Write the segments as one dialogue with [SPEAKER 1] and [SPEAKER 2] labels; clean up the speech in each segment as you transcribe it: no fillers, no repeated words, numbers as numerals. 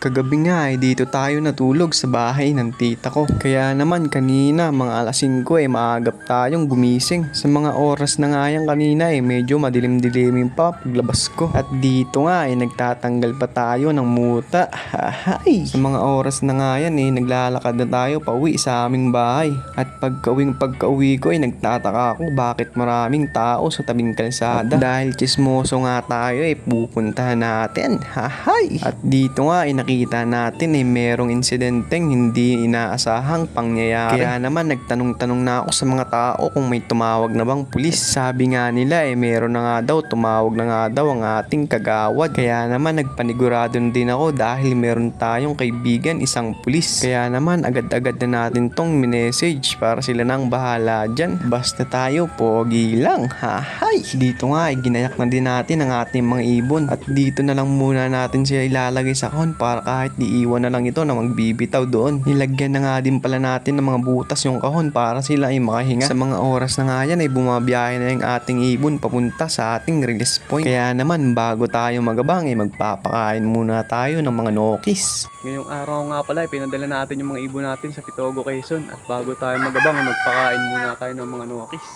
[SPEAKER 1] Kagabi nga ay dito tayo natulog sa bahay ng tita ko. Kaya naman kanina mga alas 5 maagap tayong gumising. Sa mga oras na nga yan kanina medyo madilim-dilimin pa paglabas ko. At dito nga nagtatanggal pa tayo ng muta. Hahay! Sa mga oras na nga yan naglalakad na tayo pauwi sa aming bahay. At pagka-uwi ko nagtataka ako bakit maraming tao sa tabing kalsada. At dahil chismoso nga tayo pupuntahan natin. Hahay! At dito nga nakita natin merong insidenteng hindi inaasahang pangyayari. Kaya naman nagtanong-tanong na ako sa mga tao kung may tumawag na bang pulis. Sabi nga nila meron na nga daw, tumawag na nga daw ang ating kagawad. Kaya naman nagpanigurado din ako dahil meron tayong kaibigan isang pulis. Kaya naman agad-agad na natin tong minessage para sila nang bahala dyan. Basta tayo pogi lang. Hahay! Dito nga ginayak na din natin ang ating mga ibon. At dito na lang muna natin sila ilalagay sa kahon para kahit diiwan na lang ito na magbibitaw doon. Nilagyan na nga din pala natin ng mga butas yung kahon para sila ay makahinga. Sa mga oras na nga yan bumabiyahe na yung ating ibon papunta sa ating release point. Kaya naman bago tayo magabang magpapakain muna tayo ng mga nokis. Ngayong araw nga pala pinadala natin yung mga ibon natin sa Pitogo, Quezon. At bago tayo magabang magpakain muna tayo ng mga nokis.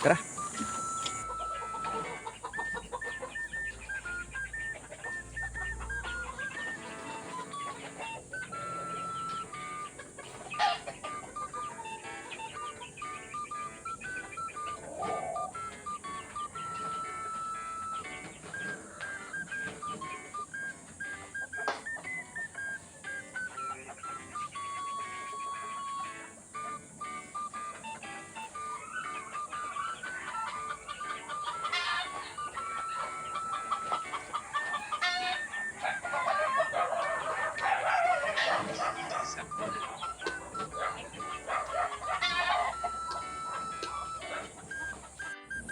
[SPEAKER 1] Tara!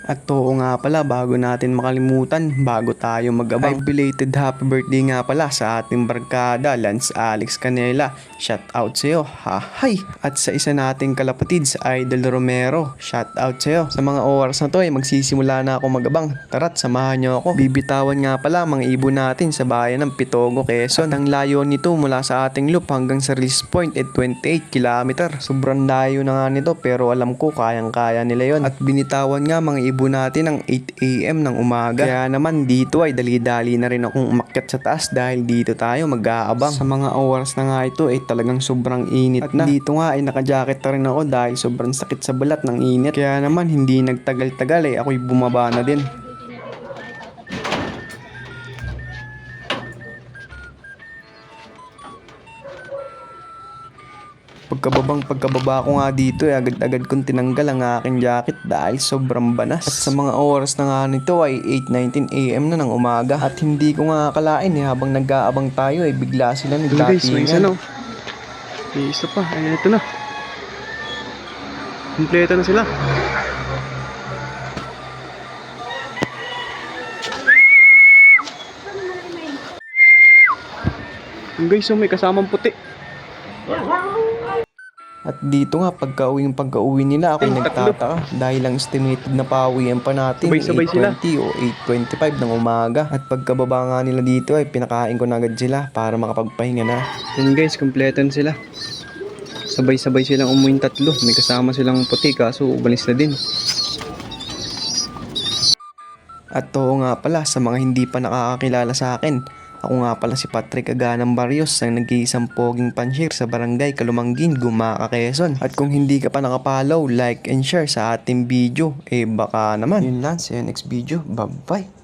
[SPEAKER 1] At oo nga pala, bago natin makalimutan, bago tayo magabang, ay belated happy birthday nga pala sa ating barkada, Lance Alex Canela. Shout out sa'yo, hahay! At sa isa nating kalapatid, sa Idol Romero, shout out sa'yo. Sa mga oras na to magsisimula na ako magabang. Tara't samahan nyo ako. Bibitawan nga pala mga ibon natin sa bayan ng Pitogo, Quezon. At ang layo nito mula sa ating loop hanggang sa release point 28 km. Sobrang layo na nga nito pero alam ko kayang-kaya nila yon. At binitawan nga mga ibon natin ng 8 AM ng umaga. Kaya naman dito ay dali-dali na rin akong umakyat sa taas dahil dito tayo mag-aabang. Sa mga oras na nga ito talagang sobrang init na. At dito nga naka-jacket na rin ako dahil sobrang sakit sa balat ng init. Kaya naman hindi nagtagal-tagal ako'y bumaba na din. Pagkababa ko nga dito agad-agad kong tinanggal ang aking jacket dahil sobrang banas. At sa mga oras na nga nito ay 8:19 AM na ng umaga. At hindi ko nga akalain habang nag-aabang tayo bigla sila nagtatingan. May isa pa, ito na. Kompleto na sila. Guys, may kasamang puti. At dito nga pagka-uwi nila ako'y nagtataka dahil ang estimated na pauwian pa natin 8:20 o 8:25 ng umaga. At pagkababa nga nila dito pinakain ko na agad sila para makapagpahinga na. Yan guys, kompleto na sila. Sabay-sabay silang umuwing tatlo. May kasama silang puti kaso umalis na din. At oo nga pala, sa mga hindi pa nakakakilala sa akin, ako nga pala si Patrick Aganang Barrios, ang nag-iisang poging pansyir sa barangay Kalumanggin, Gumaca, Quezon. At kung hindi ka pa nakapollow, like and share sa ating video, baka naman. Yun lang, sa next video. Bye-bye!